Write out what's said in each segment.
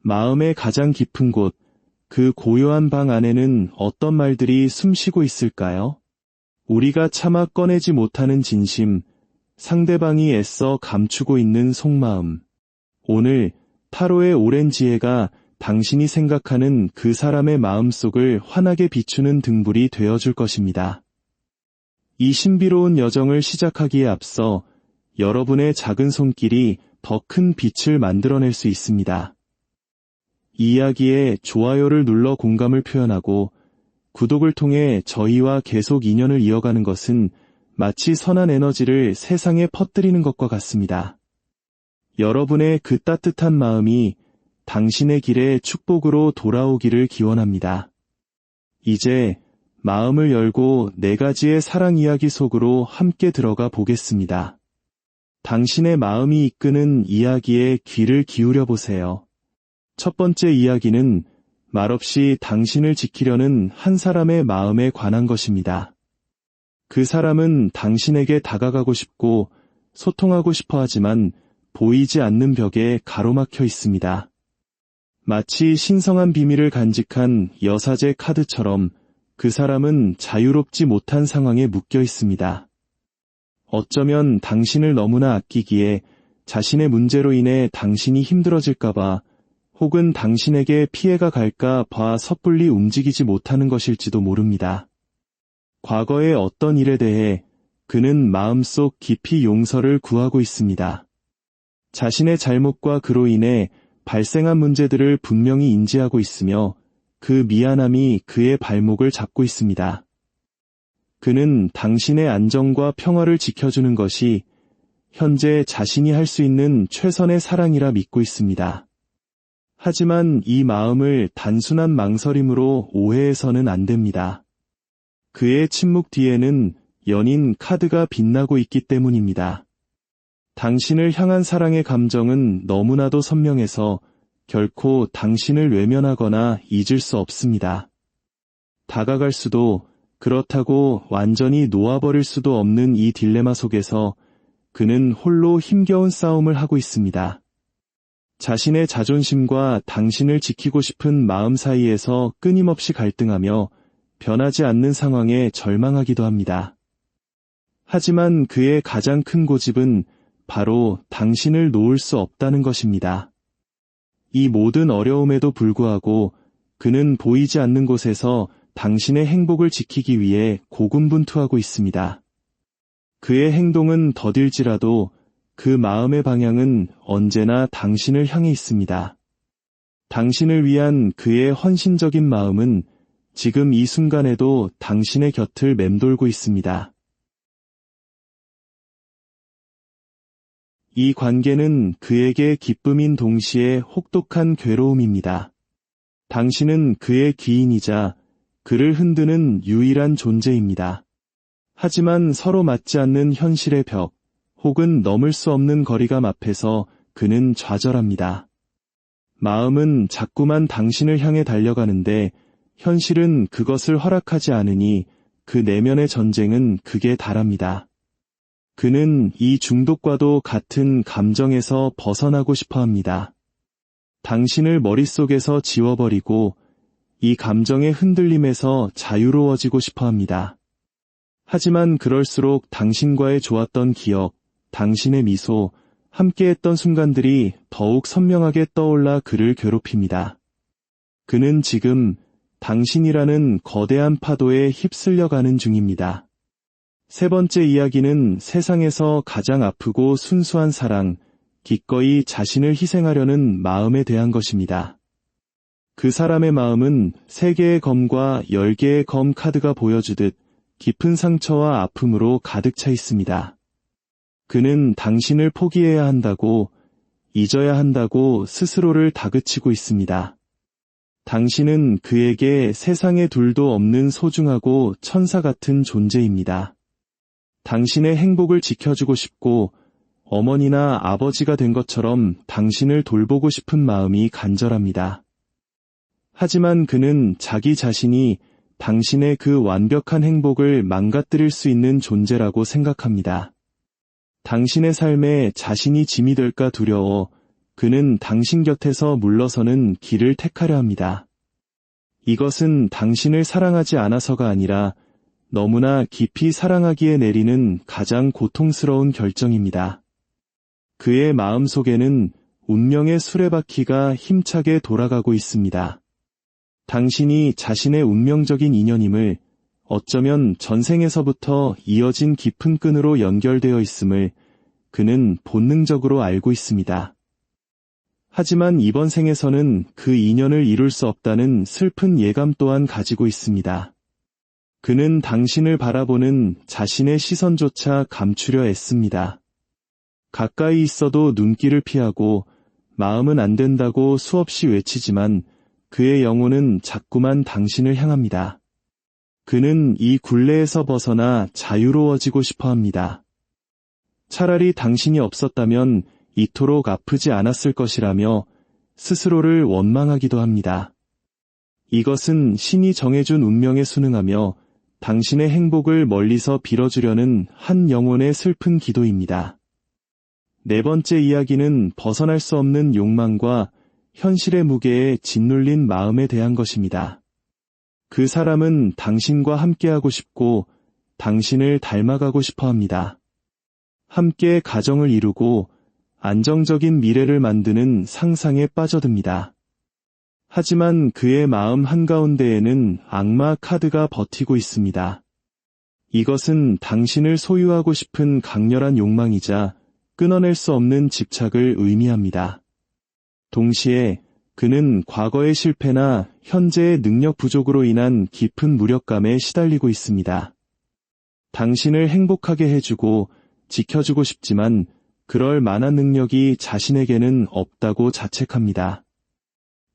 마음의 가장 깊은 곳, 그 고요한 방 안에는 어떤 말들이 숨쉬고 있을까요? 우리가 차마 꺼내지 못하는 진심, 상대방이 애써 감추고 있는 속마음. 오늘 타로의 오랜 지혜가 당신이 생각하는 그 사람의 마음속을 환하게 비추는 등불이 되어줄 것입니다. 이 신비로운 여정을 시작하기에 앞서 여러분의 작은 손길이 더 큰 빛을 만들어낼 수 있습니다. 이 이야기에 좋아요를 눌러 공감을 표현하고 구독을 통해 저희와 계속 인연을 이어가는 것은 마치 선한 에너지를 세상에 퍼뜨리는 것과 같습니다. 여러분의 그 따뜻한 마음이 당신의 길에 축복으로 돌아오기를 기원합니다. 이제 마음을 열고 4가지의 사랑 이야기 속으로 함께 들어가 보겠습니다. 당신의 마음이 이끄는 이야기에 귀를 기울여 보세요. 첫 번째 이야기는 말없이 당신을 지키려는 한 사람의 마음에 관한 것입니다. 그 사람은 당신에게 다가가고 싶고 소통하고 싶어 하지만 보이지 않는 벽에 가로막혀 있습니다. 마치 신성한 비밀을 간직한 여사제 카드처럼 그 사람은 자유롭지 못한 상황에 묶여 있습니다. 어쩌면 당신을 너무나 아끼기에 자신의 문제로 인해 당신이 힘들어질까봐 혹은 당신에게 피해가 갈까 봐 섣불리 움직이지 못하는 것일지도 모릅니다. 과거의 어떤 일에 대해 그는 마음속 깊이 용서를 구하고 있습니다. 자신의 잘못과 그로 인해 발생한 문제들을 분명히 인지하고 있으며 그 미안함이 그의 발목을 잡고 있습니다. 그는 당신의 안정과 평화를 지켜주는 것이 현재 자신이 할 수 있는 최선의 사랑이라 믿고 있습니다. 하지만 이 마음을 단순한 망설임으로 오해해서는 안 됩니다. 그의 침묵 뒤에는 연인 카드가 빛나고 있기 때문입니다. 당신을 향한 사랑의 감정은 너무나도 선명해서 결코 당신을 외면하거나 잊을 수 없습니다. 다가갈 수도 그렇다고 완전히 놓아버릴 수도 없는 이 딜레마 속에서 그는 홀로 힘겨운 싸움을 하고 있습니다. 자신의 자존심과 당신을 지키고 싶은 마음 사이에서 끊임없이 갈등하며 변하지 않는 상황에 절망하기도 합니다. 하지만 그의 가장 큰 고집은 바로 당신을 놓을 수 없다는 것입니다. 이 모든 어려움에도 불구하고 그는 보이지 않는 곳에서 당신의 행복을 지키기 위해 고군분투하고 있습니다. 그의 행동은 더딜지라도 그 마음의 방향은 언제나 당신을 향해 있습니다. 당신을 위한 그의 헌신적인 마음은 지금 이 순간에도 당신의 곁을 맴돌고 있습니다. 이 관계는 그에게 기쁨인 동시에 혹독한 괴로움입니다. 당신은 그의 귀인이자 그를 흔드는 유일한 존재입니다. 하지만 서로 맞지 않는 현실의 벽, 혹은 넘을 수 없는 거리감 앞에서 그는 좌절합니다. 마음은 자꾸만 당신을 향해 달려가는데 현실은 그것을 허락하지 않으니 그 내면의 전쟁은 극에 달합니다. 그는 이 중독과도 같은 감정에서 벗어나고 싶어 합니다. 당신을 머릿속에서 지워버리고 이 감정의 흔들림에서 자유로워지고 싶어 합니다. 하지만 그럴수록 당신과의 좋았던 기억, 당신의 미소, 함께했던 순간들이 더욱 선명하게 떠올라 그를 괴롭힙니다. 그는 지금 당신이라는 거대한 파도에 휩쓸려가는 중입니다. 세 번째 이야기는 세상에서 가장 아프고 순수한 사랑, 기꺼이 자신을 희생하려는 마음에 대한 것입니다. 그 사람의 마음은 3개의 검과 10개의 검 카드가 보여주듯 깊은 상처와 아픔으로 가득 차 있습니다. 그는 당신을 포기해야 한다고, 잊어야 한다고 스스로를 다그치고 있습니다. 당신은 그에게 세상에 둘도 없는 소중하고 천사 같은 존재입니다. 당신의 행복을 지켜주고 싶고 어머니나 아버지가 된 것처럼 당신을 돌보고 싶은 마음이 간절합니다. 하지만 그는 자기 자신이 당신의 그 완벽한 행복을 망가뜨릴 수 있는 존재라고 생각합니다. 당신의 삶에 자신이 짐이 될까 두려워 그는 당신 곁에서 물러서는 길을 택하려 합니다. 이것은 당신을 사랑하지 않아서가 아니라 너무나 깊이 사랑하기에 내리는 가장 고통스러운 결정입니다. 그의 마음속에는 운명의 수레바퀴가 힘차게 돌아가고 있습니다. 당신이 자신의 운명적인 인연임을, 어쩌면 전생에서부터 이어진 깊은 끈으로 연결되어 있음을 그는 본능적으로 알고 있습니다. 하지만 이번 생에서는 그 인연을 이룰 수 없다는 슬픈 예감 또한 가지고 있습니다. 그는 당신을 바라보는 자신의 시선조차 감추려 애씁니다. 가까이 있어도 눈길을 피하고 마음은 안 된다고 수없이 외치지만 그의 영혼은 자꾸만 당신을 향합니다. 그는 이 굴레에서 벗어나 자유로워지고 싶어 합니다. 차라리 당신이 없었다면 이토록 아프지 않았을 것이라며 스스로를 원망하기도 합니다. 이것은 신이 정해준 운명에 순응하며 당신의 행복을 멀리서 빌어주려는 한 영혼의 슬픈 기도입니다. 네 번째 이야기는 벗어날 수 없는 욕망과 현실의 무게에 짓눌린 마음에 대한 것입니다. 그 사람은 당신과 함께하고 싶고 당신을 닮아가고 싶어 합니다. 함께 가정을 이루고 안정적인 미래를 만드는 상상에 빠져듭니다. 하지만 그의 마음 한가운데에는 악마 카드가 버티고 있습니다. 이것은 당신을 소유하고 싶은 강렬한 욕망이자 끊어낼 수 없는 집착을 의미합니다. 동시에 그는 과거의 실패나 현재의 능력 부족으로 인한 깊은 무력감에 시달리고 있습니다. 당신을 행복하게 해주고 지켜주고 싶지만 그럴 만한 능력이 자신에게는 없다고 자책합니다.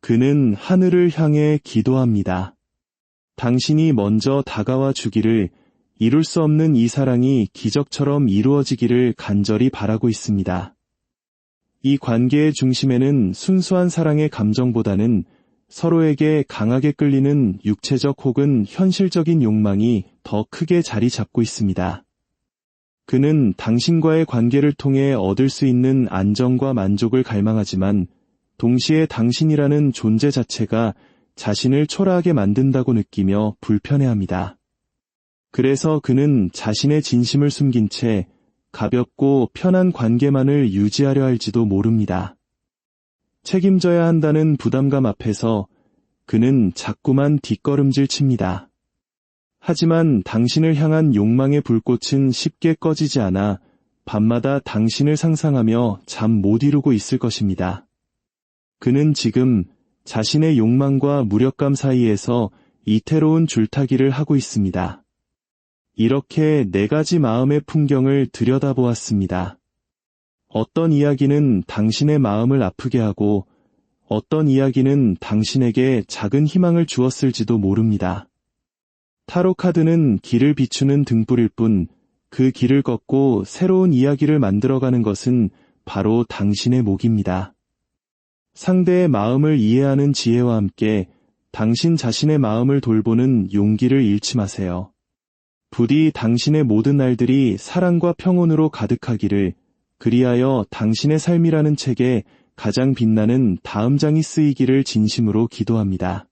그는 하늘을 향해 기도합니다. 당신이 먼저 다가와 주기를, 이룰 수 없는 이 사랑이 기적처럼 이루어지기를 간절히 바라고 있습니다. 이 관계의 중심에는 순수한 사랑의 감정보다는 서로에게 강하게 끌리는 육체적 혹은 현실적인 욕망이 더 크게 자리 잡고 있습니다. 그는 당신과의 관계를 통해 얻을 수 있는 안정과 만족을 갈망하지만 동시에 당신이라는 존재 자체가 자신을 초라하게 만든다고 느끼며 불편해합니다. 그래서 그는 자신의 진심을 숨긴 채 가볍고 편한 관계만을 유지하려 할지도 모릅니다. 책임져야 한다는 부담감 앞에서 그는 자꾸만 뒷걸음질 칩니다. 하지만 당신을 향한 욕망의 불꽃은 쉽게 꺼지지 않아 밤마다 당신을 상상하며 잠 못 이루고 있을 것입니다. 그는 지금 자신의 욕망과 무력감 사이에서 이태로운 줄타기를 하고 있습니다. 이렇게 네 가지 마음의 풍경을 들여다보았습니다. 어떤 이야기는 당신의 마음을 아프게 하고 어떤 이야기는 당신에게 작은 희망을 주었을지도 모릅니다. 타로 카드는 길을 비추는 등불일 뿐 그 길을 걷고 새로운 이야기를 만들어가는 것은 바로 당신의 몫입니다. 상대의 마음을 이해하는 지혜와 함께 당신 자신의 마음을 돌보는 용기를 잃지 마세요. 부디 당신의 모든 날들이 사랑과 평온으로 가득하기를, 그리하여 당신의 삶이라는 책에 가장 빛나는 다음 장이 쓰이기를 진심으로 기도합니다.